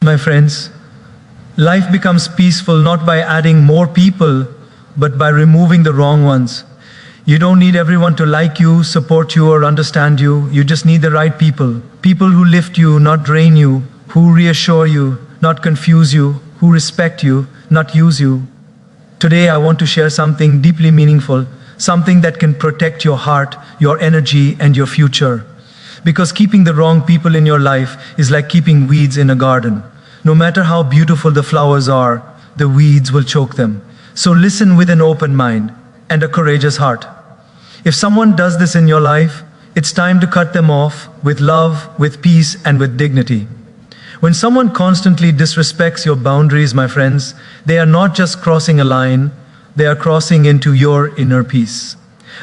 my friends, life becomes peaceful not by adding more people, but by removing the wrong ones. You don't need everyone to like you, support you, or understand you. You just need the right people. People who lift you, not drain you, who reassure you, not confuse you, who respect you, not use you. Today I want to share something deeply meaningful, something that can protect your heart, your energy, and your future. Because keeping the wrong people in your life is like keeping weeds in a garden. No matter how beautiful the flowers are, the weeds will choke them. So listen with an open mind and a courageous heart. If someone does this in your life, it's time to cut them off with love, with peace, and with dignity. When someone constantly disrespects your boundaries, my friends, they are not just crossing a line, they are crossing into your inner peace.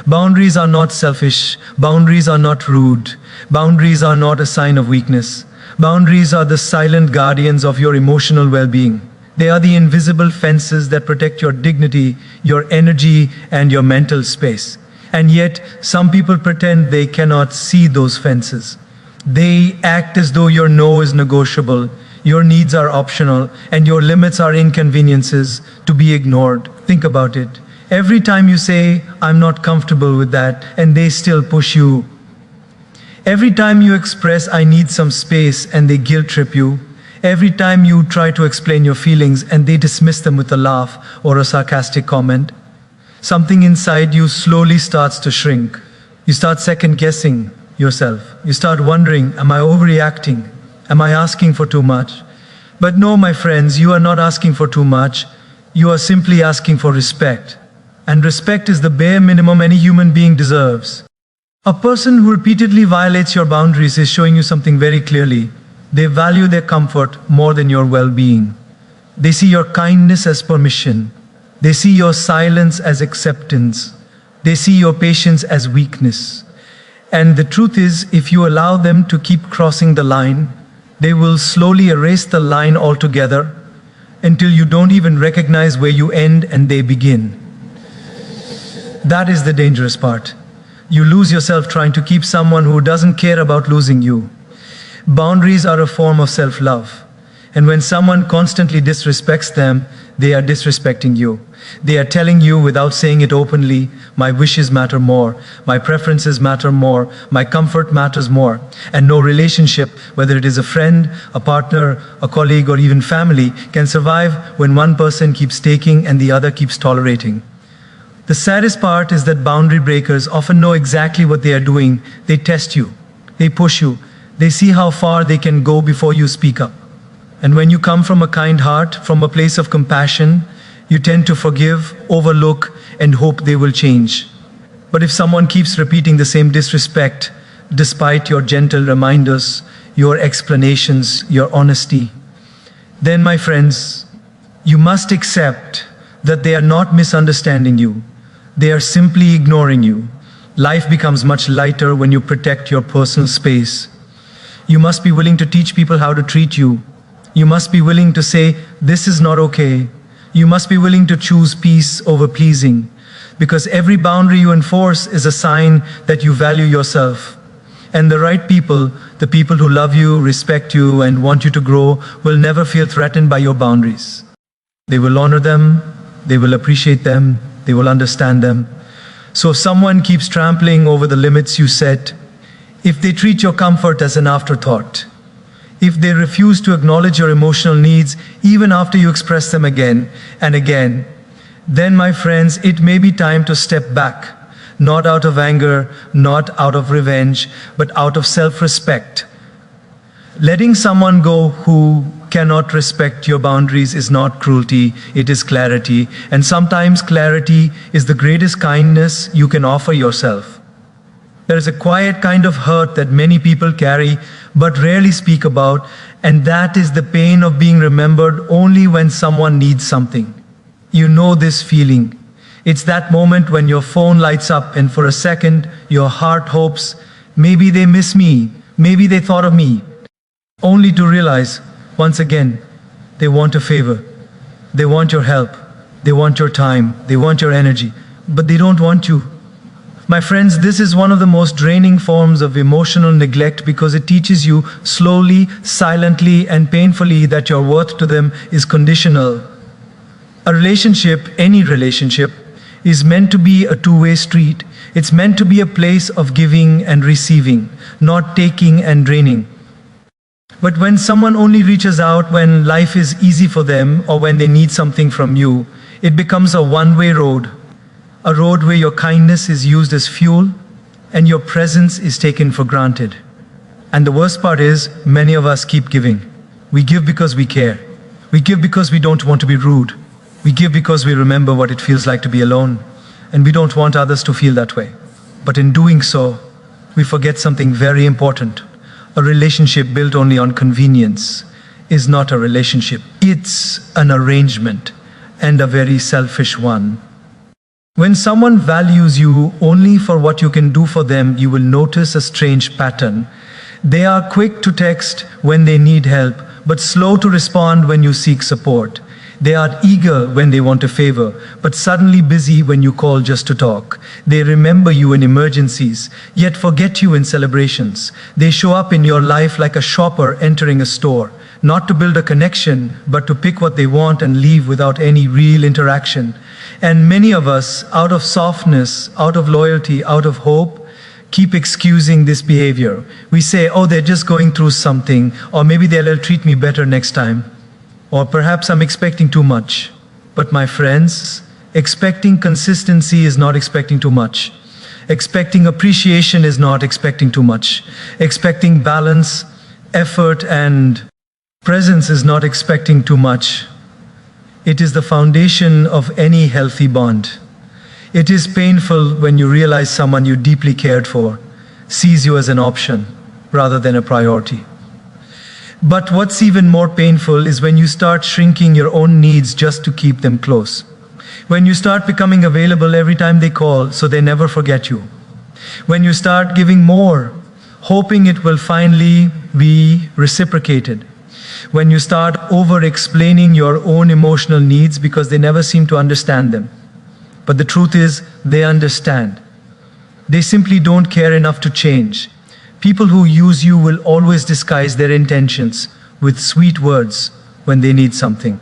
Boundaries are not selfish, boundaries are not rude, boundaries are not a sign of weakness. Boundaries are the silent guardians of your emotional well-being. They are the invisible fences that protect your dignity, your energy, and your mental space. And yet, some people pretend they cannot see those fences. They act as though your no is negotiable, your needs are optional, and your limits are inconveniences to be ignored. Think about it. Every time you say, "I'm not comfortable with that," and they still push you. Every time you express, "I need some space," and they guilt trip you. Every time you try to explain your feelings and they dismiss them with a laugh or a sarcastic comment. Something inside you slowly starts to shrink. You start second guessing yourself. You start wondering, am I overreacting? Am I asking for too much? But no, my friends, you are not asking for too much. You are simply asking for respect. And respect is the bare minimum any human being deserves. A person who repeatedly violates your boundaries is showing you something very clearly. They value their comfort more than your well-being. They see your kindness as permission. They see your silence as acceptance. They see your patience as weakness. And the truth is, if you allow them to keep crossing the line, they will slowly erase the line altogether until you don't even recognize where you end and they begin. That is the dangerous part. You lose yourself trying to keep someone who doesn't care about losing you. Boundaries are a form of self-love. And when someone constantly disrespects them, they are disrespecting you. They are telling you without saying it openly, my wishes matter more, my preferences matter more, my comfort matters more. And no relationship, whether it is a friend, a partner, a colleague, or even family, can survive when one person keeps taking and the other keeps tolerating. The saddest part is that boundary breakers often know exactly what they are doing. They test you, they push you, they see how far they can go before you speak up. And when you come from a kind heart, from a place of compassion, you tend to forgive, overlook, and hope they will change. But if someone keeps repeating the same disrespect, despite your gentle reminders, your explanations, your honesty, then, my friends, you must accept that they are not misunderstanding you. They are simply ignoring you. Life becomes much lighter when you protect your personal space. You must be willing to teach people how to treat you. You must be willing to say, this is not okay. You must be willing to choose peace over pleasing. Because every boundary you enforce is a sign that you value yourself. And the right people, the people who love you, respect you, and want you to grow, will never feel threatened by your boundaries. They will honor them, they will appreciate them, they will understand them. So if someone keeps trampling over the limits you set, if they treat your comfort as an afterthought, if they refuse to acknowledge your emotional needs even after you express them again and again, then, my friends, it may be time to step back, not out of anger, not out of revenge, but out of self-respect. Letting someone go who cannot respect your boundaries is not cruelty, it is clarity. And sometimes clarity is the greatest kindness you can offer yourself. There is a quiet kind of hurt that many people carry but rarely speak about, and that is the pain of being remembered only when someone needs something. You know this feeling. It's that moment when your phone lights up and for a second your heart hopes, maybe they miss me, maybe they thought of me, only to realize, once again, they want a favor. They want your help. They want your time. They want your energy. But they don't want you. My friends, this is one of the most draining forms of emotional neglect because it teaches you slowly, silently, and painfully that your worth to them is conditional. A relationship, any relationship, is meant to be a two-way street. It's meant to be a place of giving and receiving, not taking and draining. But when someone only reaches out when life is easy for them or when they need something from you, it becomes a one-way road. A road where your kindness is used as fuel and your presence is taken for granted. And the worst part is, many of us keep giving. We give because we care. We give because we don't want to be rude. We give because we remember what it feels like to be alone. And we don't want others to feel that way. But in doing so, we forget something very important. A relationship built only on convenience is not a relationship. It's an arrangement, and a very selfish one. When someone values you only for what you can do for them, you will notice a strange pattern. They are quick to text when they need help, but slow to respond when you seek support. They are eager when they want a favor, but suddenly busy when you call just to talk. They remember you in emergencies, yet forget you in celebrations. They show up in your life like a shopper entering a store, not to build a connection, but to pick what they want and leave without any real interaction. And many of us, out of softness, out of loyalty, out of hope, keep excusing this behavior. We say, oh, they're just going through something, or maybe they'll treat me better next time. Or perhaps I'm expecting too much. But my friends, expecting consistency is not expecting too much. Expecting appreciation is not expecting too much. Expecting balance, effort, and presence is not expecting too much. It is the foundation of any healthy bond. It is painful when you realize someone you deeply cared for sees you as an option rather than a priority. But what's even more painful is when you start shrinking your own needs just to keep them close. When you start becoming available every time they call so they never forget you. When you start giving more, hoping it will finally be reciprocated. When you start over-explaining your own emotional needs because they never seem to understand them. But the truth is, they understand. They simply don't care enough to change. People who use you will always disguise their intentions with sweet words when they need something.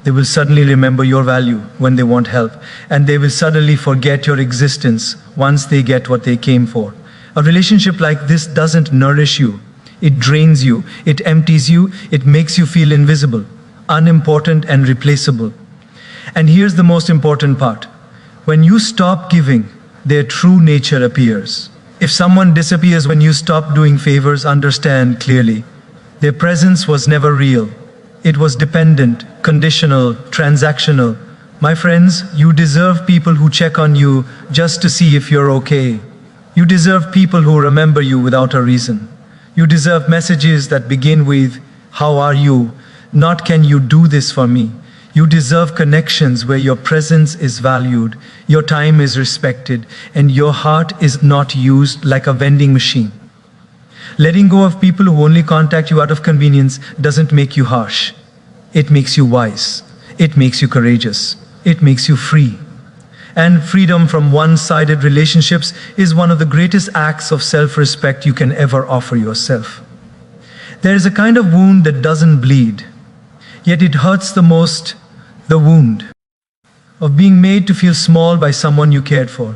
They will suddenly remember your value when they want help, and they will suddenly forget your existence once they get what they came for. A relationship like this doesn't nourish you. It drains you, it empties you, it makes you feel invisible, unimportant, and replaceable. And here's the most important part. When you stop giving, their true nature appears. If someone disappears when you stop doing favors, understand clearly. Their presence was never real. It was dependent, conditional, transactional. My friends, you deserve people who check on you just to see if you're okay. You deserve people who remember you without a reason. You deserve messages that begin with, "How are you?" not "Can you do this for me?" You deserve connections where your presence is valued, your time is respected, and your heart is not used like a vending machine. Letting go of people who only contact you out of convenience doesn't make you harsh. It makes you wise. It makes you courageous. It makes you free. And freedom from one-sided relationships is one of the greatest acts of self-respect you can ever offer yourself. There is a kind of wound that doesn't bleed, yet it hurts the most, the wound of being made to feel small by someone you cared for.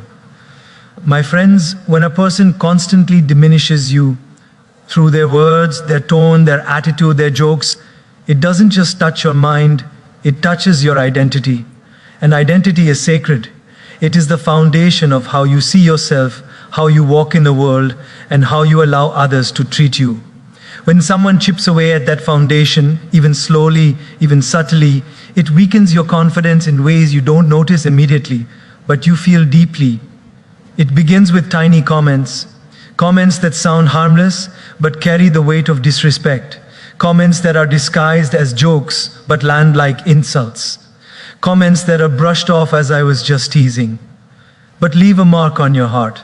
My friends, when a person constantly diminishes you through their words, their tone, their attitude, their jokes, it doesn't just touch your mind, it touches your identity. And identity is sacred. It is the foundation of how you see yourself, how you walk in the world, and how you allow others to treat you. When someone chips away at that foundation, even slowly, even subtly, it weakens your confidence in ways you don't notice immediately, but you feel deeply. It begins with tiny comments, comments that sound harmless, but carry the weight of disrespect, comments that are disguised as jokes, but land like insults, comments that are brushed off as "I was just teasing," but leave a mark on your heart.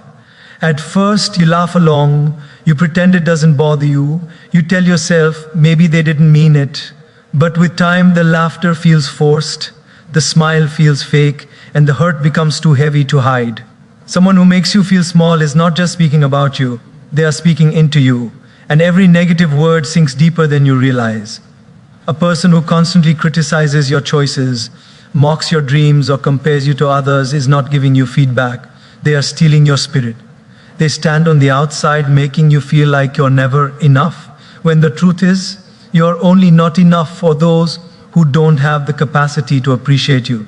At first, you laugh along, you pretend it doesn't bother you, you tell yourself maybe they didn't mean it, but with time the laughter feels forced, the smile feels fake, and the hurt becomes too heavy to hide. Someone who makes you feel small is not just speaking about you, they are speaking into you. And every negative word sinks deeper than you realize. A person who constantly criticizes your choices, mocks your dreams, or compares you to others is not giving you feedback. They are stealing your spirit. They stand on the outside, making you feel like you're never enough, when the truth is, you're only not enough for those who don't have the capacity to appreciate you.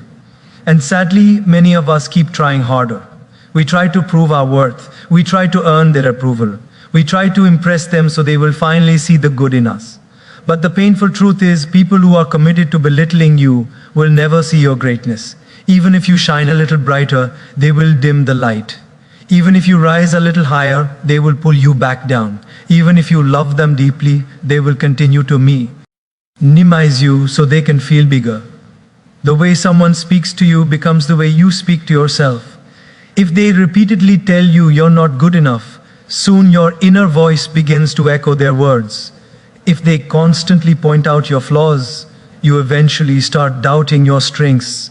And sadly, many of us keep trying harder. We try to prove our worth. We try to earn their approval. We try to impress them so they will finally see the good in us. But the painful truth is, people who are committed to belittling you will never see your greatness. Even if you shine a little brighter, they will dim the light. Even if you rise a little higher, they will pull you back down. Even if you love them deeply, they will continue to minimize you so they can feel bigger. The way someone speaks to you becomes the way you speak to yourself. If they repeatedly tell you you're not good enough, soon your inner voice begins to echo their words. If they constantly point out your flaws, you eventually start doubting your strengths.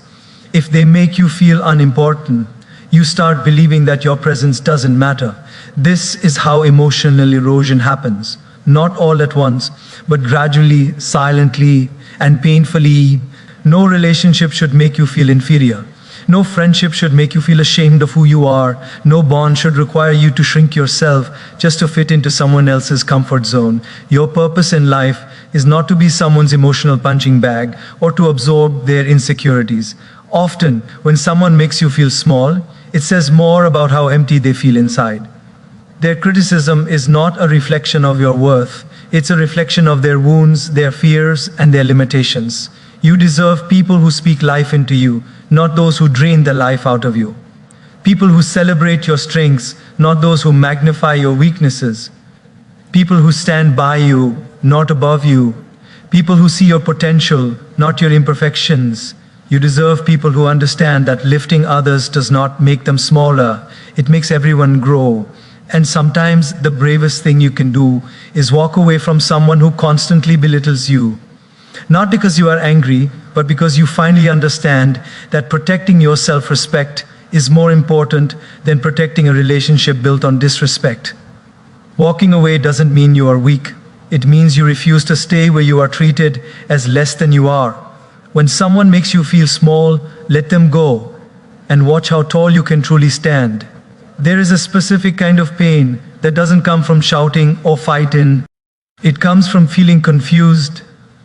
If they make you feel unimportant, you start believing that your presence doesn't matter. This is how emotional erosion happens. Not all at once, but gradually, silently, and painfully. No relationship should make you feel inferior. No friendship should make you feel ashamed of who you are. No bond should require you to shrink yourself just to fit into someone else's comfort zone. Your purpose in life is not to be someone's emotional punching bag or to absorb their insecurities. Often, when someone makes you feel small, it says more about how empty they feel inside. Their criticism is not a reflection of your worth. It's a reflection of their wounds, their fears, and their limitations. You deserve people who speak life into you, not those who drain the life out of you. People who celebrate your strengths, not those who magnify your weaknesses. People who stand by you, not above you. People who see your potential, not your imperfections. You deserve people who understand that lifting others does not make them smaller. It makes everyone grow. And sometimes the bravest thing you can do is walk away from someone who constantly belittles you. Not because you are angry, but because you finally understand that protecting your self-respect is more important than protecting a relationship built on disrespect. Walking away doesn't mean you are weak. It means you refuse to stay where you are treated as less than you are. When someone makes you feel small, let them go and watch how tall you can truly stand. There is a specific kind of pain that doesn't come from shouting or fighting. It comes from feeling confused,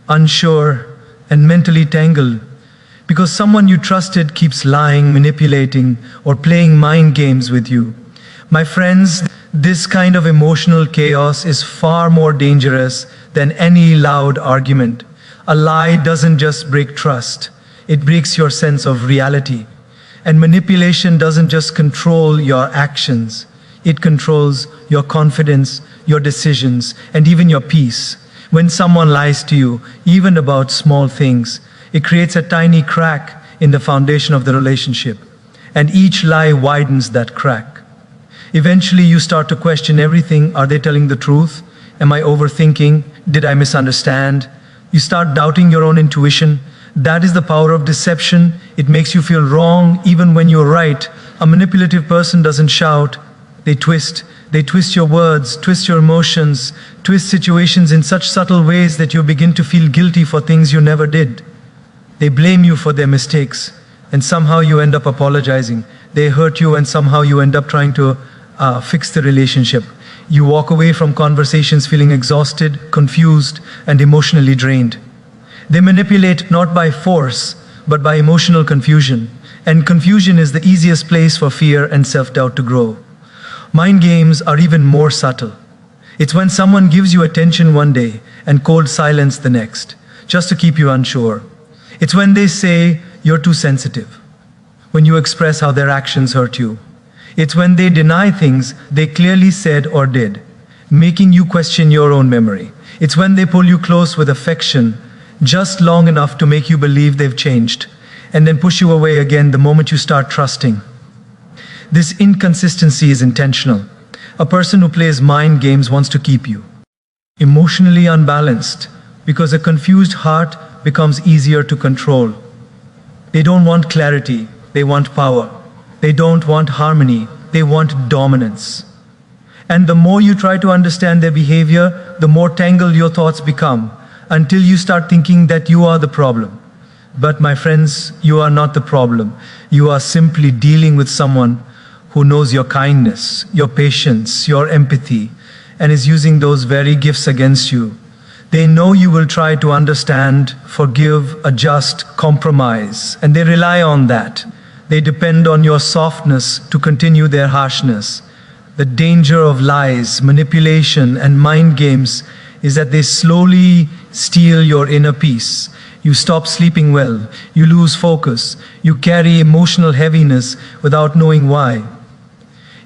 unsure, and mentally tangled. Because someone you trusted keeps lying, manipulating, or playing mind games with you. My friends, this kind of emotional chaos is far more dangerous than any loud argument. A lie doesn't just break trust, it breaks your sense of reality. And manipulation doesn't just control your actions, it controls your confidence, your decisions, and even your peace. When someone lies to you, even about small things, it creates a tiny crack in the foundation of the relationship. And each lie widens that crack. Eventually you start to question everything. Are they telling the truth? Am I overthinking? Did I misunderstand? You start doubting your own intuition. That is the power of deception. It makes you feel wrong even when you're right. A manipulative person doesn't shout. They twist. They twist your words, twist your emotions, twist situations in such subtle ways that you begin to feel guilty for things you never did. They blame you for their mistakes, and somehow you end up apologizing. They hurt you, and somehow you end up trying to fix the relationship. You walk away from conversations feeling exhausted, confused, and emotionally drained. They manipulate not by force, but by emotional confusion. And confusion is the easiest place for fear and self-doubt to grow. Mind games are even more subtle. It's when someone gives you attention one day and cold silence the next, just to keep you unsure. It's when they say you're too sensitive, when you express how their actions hurt you. It's when they deny things they clearly said or did, making you question your own memory. It's when they pull you close with affection, just long enough to make you believe they've changed, and then push you away again the moment you start trusting. This inconsistency is intentional. A person who plays mind games wants to keep you emotionally unbalanced, because a confused heart becomes easier to control. They don't want clarity, they want power. They don't want harmony, they want dominance. And the more you try to understand their behavior, the more tangled your thoughts become, until you start thinking that you are the problem. But my friends, you are not the problem. You are simply dealing with someone who knows your kindness, your patience, your empathy, and is using those very gifts against you. They know you will try to understand, forgive, adjust, compromise, and they rely on that. They depend on your softness to continue their harshness. The danger of lies, manipulation, and mind games is that they slowly steal your inner peace. You stop sleeping well, you lose focus, you carry emotional heaviness without knowing why.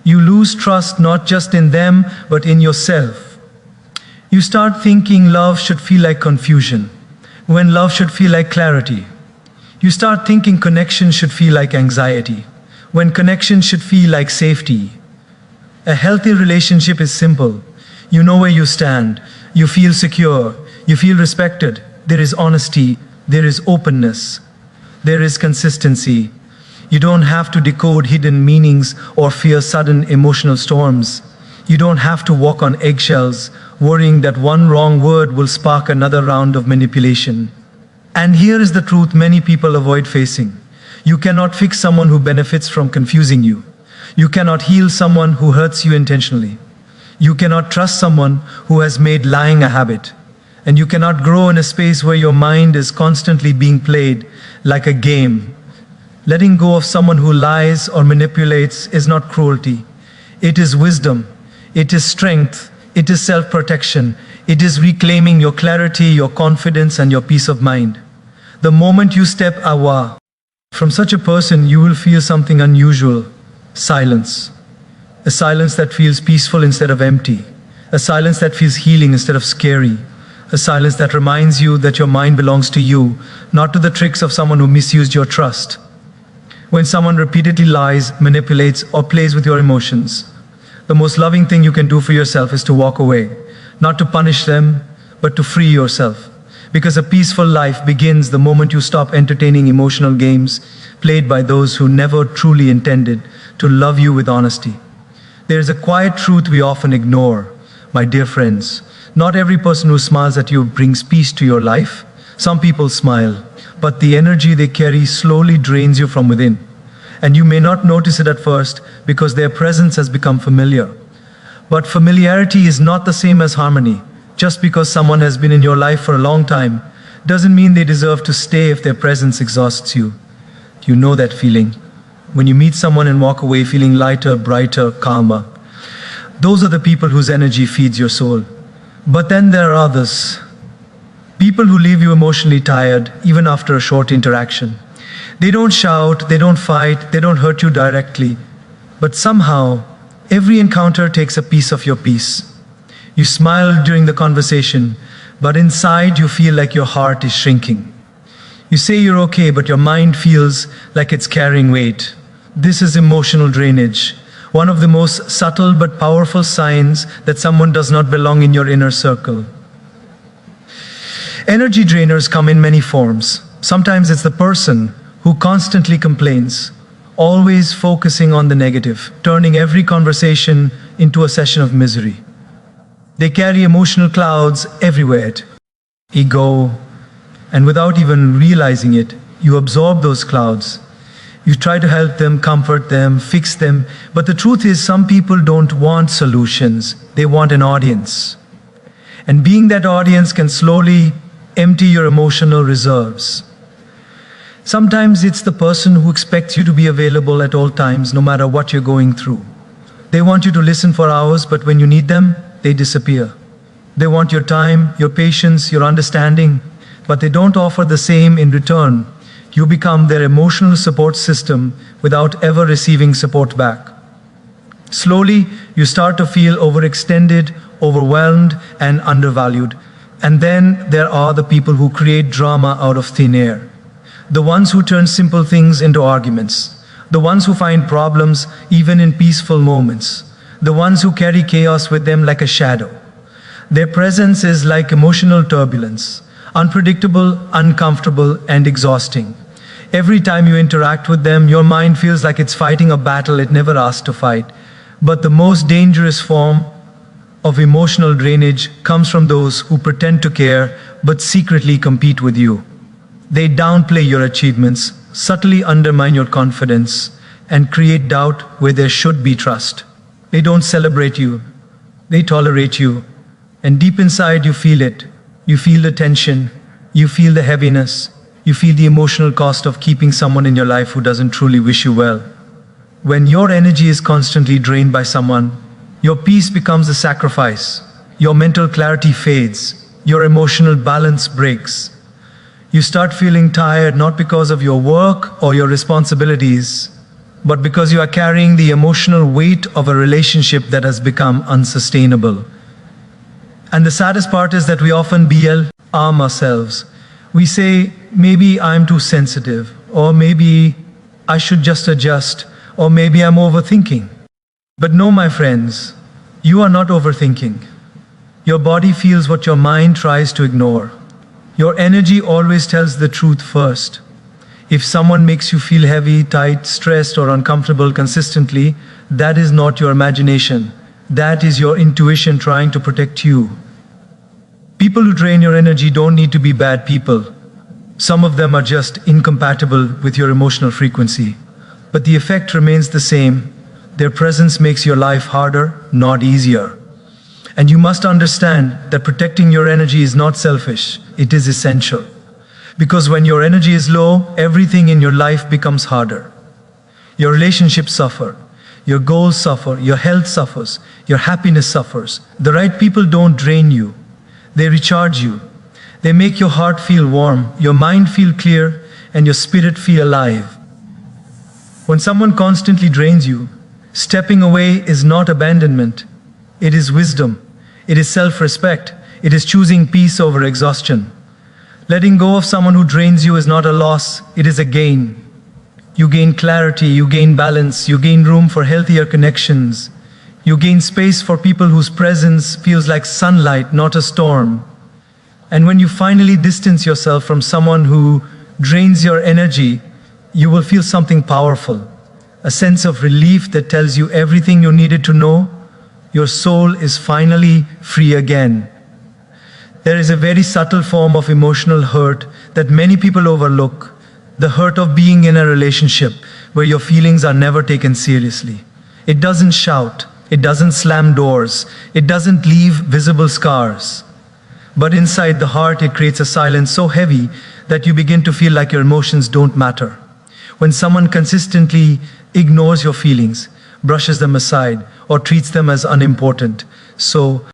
You lose trust not just in them, but in yourself. You start thinking love should feel like confusion, when love should feel like clarity. You start thinking connection should feel like anxiety, when connection should feel like safety. A healthy relationship is simple. You know where you stand, you feel secure, you feel respected. There is honesty, there is openness, there is consistency. You don't have to decode hidden meanings or fear sudden emotional storms. You don't have to walk on eggshells, worrying that one wrong word will spark another round of manipulation. And here is the truth many people avoid facing. You cannot fix someone who benefits from confusing you. You cannot heal someone who hurts you intentionally. You cannot trust someone who has made lying a habit. And you cannot grow in a space where your mind is constantly being played like a game. Letting go of someone who lies or manipulates is not cruelty. It is wisdom. It is strength. It is self-protection. It is reclaiming your clarity, your confidence, and your peace of mind. The moment you step away from such a person, you will feel something unusual. Silence. A silence that feels peaceful instead of empty. A silence that feels healing instead of scary. A silence that reminds you that your mind belongs to you, not to the tricks of someone who misused your trust. When someone repeatedly lies, manipulates, or plays with your emotions, the most loving thing you can do for yourself is to walk away, not to punish them, but to free yourself. Because a peaceful life begins the moment you stop entertaining emotional games played by those who never truly intended to love you with honesty. There is a quiet truth we often ignore, my dear friends. Not every person who smiles at you brings peace to your life. Some people smile, but the energy they carry slowly drains you from within. And you may not notice it at first because their presence has become familiar. But familiarity is not the same as harmony. Just because someone has been in your life for a long time doesn't mean they deserve to stay if their presence exhausts you. You know that feeling. When you meet someone and walk away feeling lighter, brighter, calmer. Those are the people whose energy feeds your soul. But then there are others. People who leave you emotionally tired even after a short interaction. They don't shout, they don't fight, they don't hurt you directly. But somehow, every encounter takes a piece of your peace. You smile during the conversation, but inside you feel like your heart is shrinking. You say you're okay, but your mind feels like it's carrying weight. This is emotional drainage, one of the most subtle but powerful signs that someone does not belong in your inner circle. Energy drainers come in many forms. Sometimes it's the person who constantly complains, always focusing on the negative, turning every conversation into a session of misery. They carry emotional clouds everywhere. Ego, and without even realizing it, you absorb those clouds. You try to help them, comfort them, fix them, but the truth is some people don't want solutions, they want an audience. And being that audience can slowly empty your emotional reserves. Sometimes it's the person who expects you to be available at all times, no matter what you're going through. They want you to listen for hours, but when you need them, they disappear. They want your time, your patience, your understanding, but they don't offer the same in return. You become their emotional support system without ever receiving support back. Slowly, you start to feel overextended, overwhelmed, and undervalued. And then there are the people who create drama out of thin air. The ones who turn simple things into arguments. The ones who find problems even in peaceful moments. The ones who carry chaos with them like a shadow. Their presence is like emotional turbulence, unpredictable, uncomfortable, and exhausting. Every time you interact with them, your mind feels like it's fighting a battle it never asked to fight. But the most dangerous form of emotional drainage comes from those who pretend to care but secretly compete with you. They downplay your achievements, subtly undermine your confidence, and create doubt where there should be trust. They don't celebrate you, they tolerate you, and deep inside you feel it. You feel the tension, you feel the heaviness, you feel the emotional cost of keeping someone in your life who doesn't truly wish you well. When your energy is constantly drained by someone, your peace becomes a sacrifice, your mental clarity fades, your emotional balance breaks. You start feeling tired not because of your work or your responsibilities, but because you are carrying the emotional weight of a relationship that has become unsustainable. And the saddest part is that we often harm ourselves. We say, maybe I'm too sensitive, or maybe I should just adjust, or maybe I'm overthinking. But no, my friends, you are not overthinking. Your body feels what your mind tries to ignore. Your energy always tells the truth first. If someone makes you feel heavy, tight, stressed, or uncomfortable consistently, that is not your imagination. That is your intuition trying to protect you. People who drain your energy don't need to be bad people. Some of them are just incompatible with your emotional frequency. But the effect remains the same. Their presence makes your life harder, not easier. And you must understand that protecting your energy is not selfish, it is essential. Because when your energy is low, everything in your life becomes harder. Your relationships suffer, your goals suffer, your health suffers, your happiness suffers. The right people don't drain you, they recharge you. They make your heart feel warm, your mind feel clear, and your spirit feel alive. When someone constantly drains you, stepping away is not abandonment. It is wisdom. It is self-respect. It is choosing peace over exhaustion. Letting go of someone who drains you is not a loss, it is a gain. You gain clarity, you gain balance, you gain room for healthier connections. You gain space for people whose presence feels like sunlight, not a storm. And when you finally distance yourself from someone who drains your energy, you will feel something powerful. A sense of relief that tells you everything you needed to know. Your soul is finally free again. There is a very subtle form of emotional hurt that many people overlook. The hurt of being in a relationship where your feelings are never taken seriously. It doesn't shout, it doesn't slam doors, it doesn't leave visible scars. But inside the heart, it creates a silence so heavy that you begin to feel like your emotions don't matter. When someone consistently ignores your feelings, brushes them aside, or treats them as unimportant, so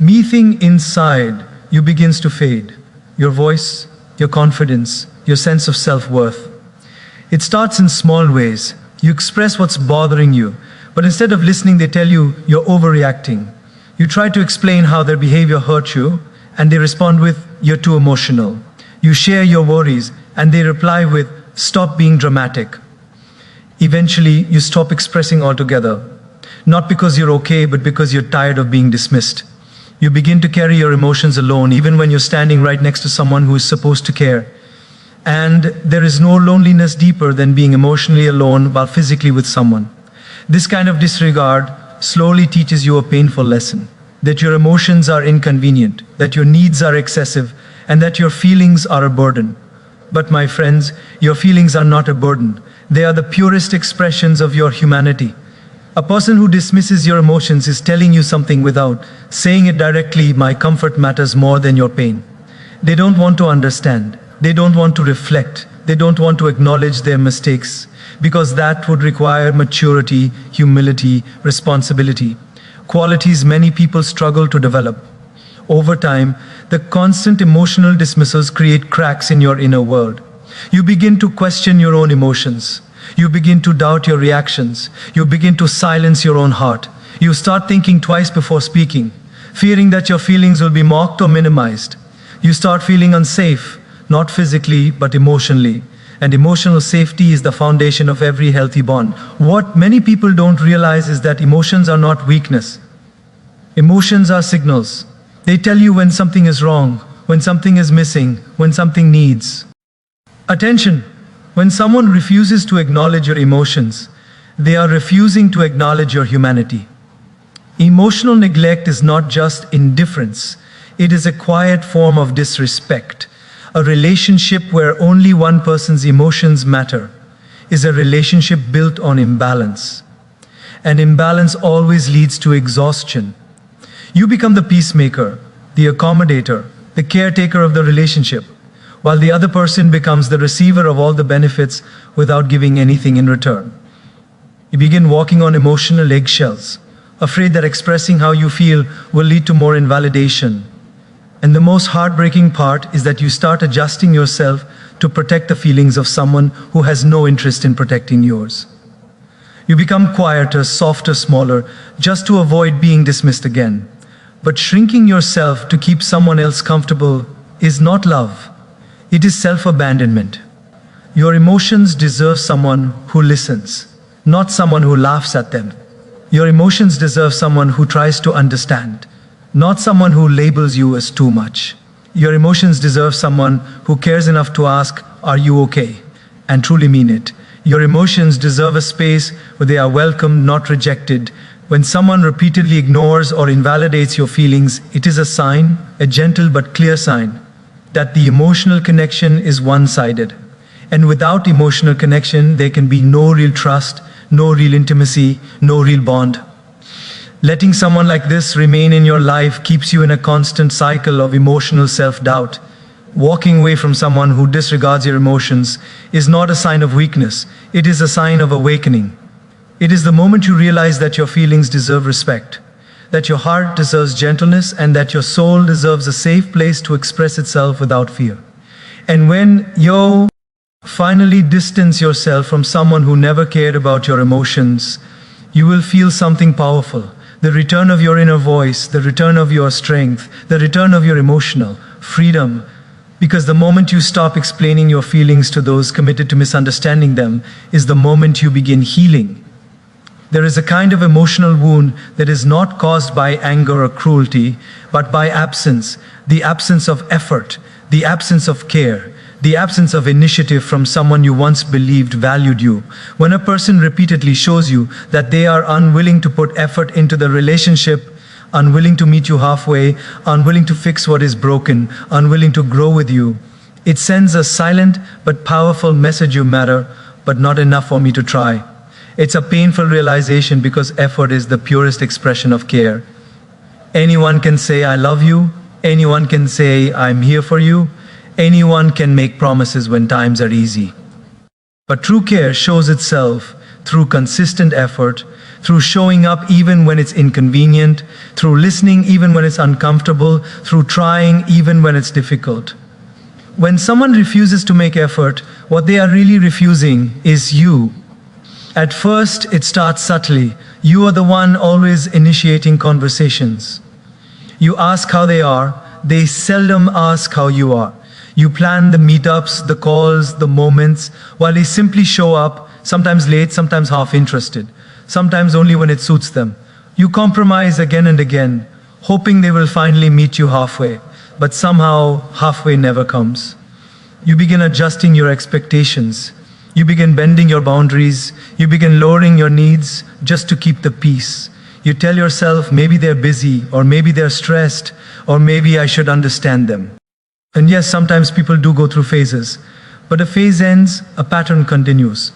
everything inside you begins to fade. Your voice, your confidence, your sense of self-worth. It starts in small ways. You express what's bothering you, but instead of listening, they tell you you're overreacting. You try to explain how their behavior hurt you, and they respond with, you're too emotional. You share your worries, and they reply with, stop being dramatic. Eventually, you stop expressing altogether. Not because you're okay, but because you're tired of being dismissed. You begin to carry your emotions alone, even when you're standing right next to someone who is supposed to care. And there is no loneliness deeper than being emotionally alone while physically with someone. This kind of disregard slowly teaches you a painful lesson. That your emotions are inconvenient, that your needs are excessive, and that your feelings are a burden. But my friends, your feelings are not a burden. They are the purest expressions of your humanity. A person who dismisses your emotions is telling you something without saying it directly. My comfort matters more than your pain. They don't want to understand. They don't want to reflect. They don't want to acknowledge their mistakes, because that would require maturity, humility, responsibility. Qualities many people struggle to develop. Over time, the constant emotional dismissals create cracks in your inner world. You begin to question your own emotions. You begin to doubt your reactions. You begin to silence your own heart. You start thinking twice before speaking, fearing that your feelings will be mocked or minimized. You start feeling unsafe, not physically, but emotionally. And emotional safety is the foundation of every healthy bond. What many people don't realize is that emotions are not weakness. Emotions are signals. They tell you when something is wrong, when something is missing, when something needs attention. When someone refuses to acknowledge your emotions, they are refusing to acknowledge your humanity. Emotional neglect is not just indifference, it is a quiet form of disrespect. A relationship where only one person's emotions matter is a relationship built on imbalance. And imbalance always leads to exhaustion. You become the peacemaker, the accommodator, the caretaker of the relationship, while the other person becomes the receiver of all the benefits without giving anything in return. You begin walking on emotional eggshells, afraid that expressing how you feel will lead to more invalidation. And the most heartbreaking part is that you start adjusting yourself to protect the feelings of someone who has no interest in protecting yours. You become quieter, softer, smaller, just to avoid being dismissed again. But shrinking yourself to keep someone else comfortable is not love. It is self-abandonment. Your emotions deserve someone who listens, not someone who laughs at them. Your emotions deserve someone who tries to understand, not someone who labels you as too much. Your emotions deserve someone who cares enough to ask, "Are you okay?" and truly mean it. Your emotions deserve a space where they are welcomed, not rejected. When someone repeatedly ignores or invalidates your feelings, it is a sign, a gentle but clear sign, that the emotional connection is one-sided. And without emotional connection, there can be no real trust, no real intimacy, no real bond. Letting someone like this remain in your life keeps you in a constant cycle of emotional self-doubt. Walking away from someone who disregards your emotions is not a sign of weakness, it is a sign of awakening. It is the moment you realize that your feelings deserve respect, that your heart deserves gentleness, and that your soul deserves a safe place to express itself without fear. And when you finally distance yourself from someone who never cared about your emotions, you will feel something powerful. The return of your inner voice, the return of your strength, the return of your emotional freedom. Because the moment you stop explaining your feelings to those committed to misunderstanding them is the moment you begin healing. There is a kind of emotional wound that is not caused by anger or cruelty, but by absence, the absence of effort, the absence of care, the absence of initiative from someone you once believed valued you. When a person repeatedly shows you that they are unwilling to put effort into the relationship, unwilling to meet you halfway, unwilling to fix what is broken, unwilling to grow with you, it sends a silent but powerful message: you matter, but not enough for me to try. It's a painful realization because effort is the purest expression of care. Anyone can say, "I love you." Anyone can say, "I'm here for you." Anyone can make promises when times are easy. But true care shows itself through consistent effort, through showing up even when it's inconvenient, through listening even when it's uncomfortable, through trying even when it's difficult. When someone refuses to make effort, what they are really refusing is you. At first, it starts subtly. You are the one always initiating conversations. You ask how they are. They seldom ask how you are. You plan the meetups, the calls, the moments, while they simply show up, sometimes late, sometimes half-interested, sometimes only when it suits them. You compromise again and again, hoping they will finally meet you halfway, but somehow halfway never comes. You begin adjusting your expectations. You begin bending your boundaries. You begin lowering your needs just to keep the peace. You tell yourself, maybe they're busy, or maybe they're stressed, or maybe I should understand them. And yes, sometimes people do go through phases, but a phase ends, a pattern continues.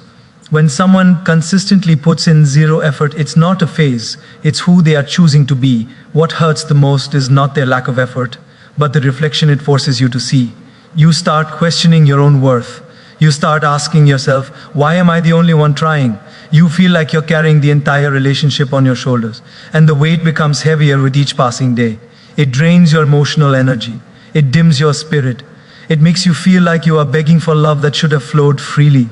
When someone consistently puts in zero effort, it's not a phase, it's who they are choosing to be. What hurts the most is not their lack of effort, but the reflection it forces you to see. You start questioning your own worth. You start asking yourself, why am I the only one trying? You feel like you're carrying the entire relationship on your shoulders, and the weight becomes heavier with each passing day. It drains your emotional energy. It dims your spirit. It makes you feel like you are begging for love that should have flowed freely.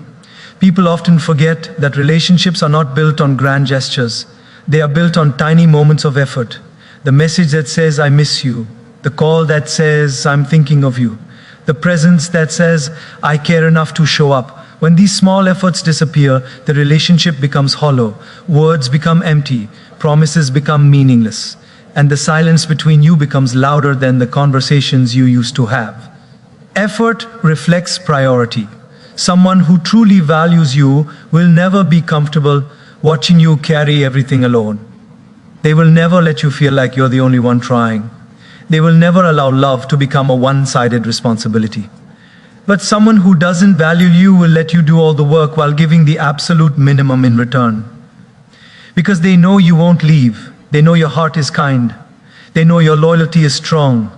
People often forget that relationships are not built on grand gestures. They are built on tiny moments of effort. The message that says, "I miss you." The call that says, "I'm thinking of you." The presence that says, "I care enough to show up." When these small efforts disappear, the relationship becomes hollow. Words become empty. Promises become meaningless. And the silence between you becomes louder than the conversations you used to have. Effort reflects priority. Someone who truly values you will never be comfortable watching you carry everything alone. They will never let you feel like you're the only one trying. They will never allow love to become a one-sided responsibility. But someone who doesn't value you will let you do all the work while giving the absolute minimum in return. Because they know you won't leave. They know your heart is kind. They know your loyalty is strong.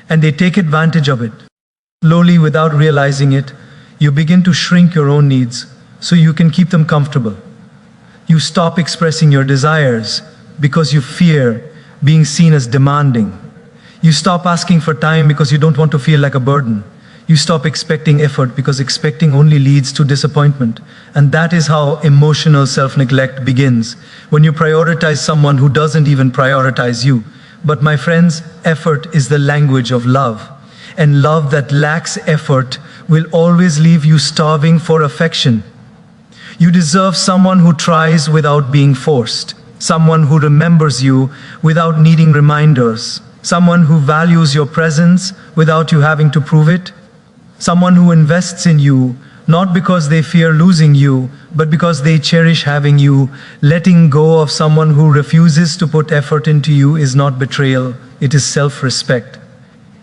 And they take advantage of it. Slowly, without realizing it, you begin to shrink your own needs so you can keep them comfortable. You stop expressing your desires because you fear being seen as demanding. You stop asking for time because you don't want to feel like a burden. You stop expecting effort because expecting only leads to disappointment. And that is how emotional self-neglect begins, when you prioritize someone who doesn't even prioritize you. But my friends, effort is the language of love. And love that lacks effort will always leave you starving for affection. You deserve someone who tries without being forced. Someone who remembers you without needing reminders. Someone who values your presence without you having to prove it. Someone who invests in you, not because they fear losing you, but because they cherish having you. Letting go of someone who refuses to put effort into you is not betrayal, it is self-respect.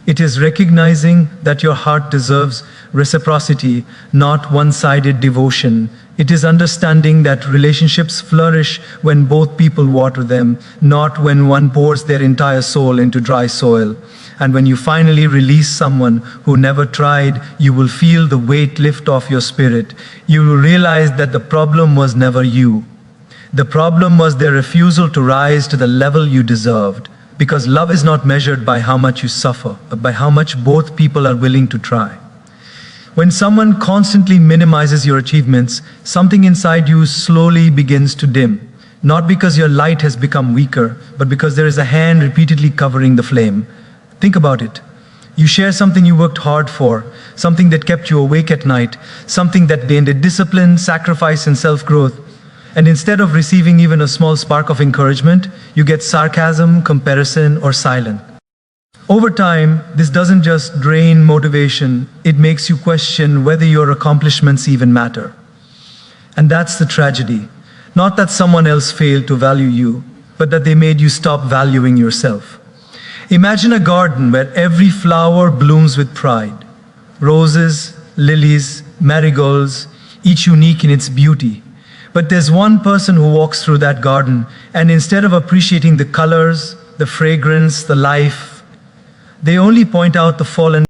It is recognizing that your heart deserves reciprocity, not one-sided devotion. It is understanding that relationships flourish when both people water them, not when one pours their entire soul into dry soil. And when you finally release someone who never tried, you will feel the weight lift off your spirit. You will realize that the problem was never you. The problem was their refusal to rise to the level you deserved. Because love is not measured by how much you suffer, but by how much both people are willing to try. When someone constantly minimizes your achievements, something inside you slowly begins to dim. Not because your light has become weaker, but because there is a hand repeatedly covering the flame. Think about it. You share something you worked hard for, something that kept you awake at night, something that demanded discipline, sacrifice, and self-growth. And instead of receiving even a small spark of encouragement, you get sarcasm, comparison, or silence. Over time, this doesn't just drain motivation, it makes you question whether your accomplishments even matter. And that's the tragedy. Not that someone else failed to value you, but that they made you stop valuing yourself. Imagine a garden where every flower blooms with pride. Roses, lilies, marigolds, each unique in its beauty. But there's one person who walks through that garden, and instead of appreciating the colors, the fragrance, the life, they only point out the fallen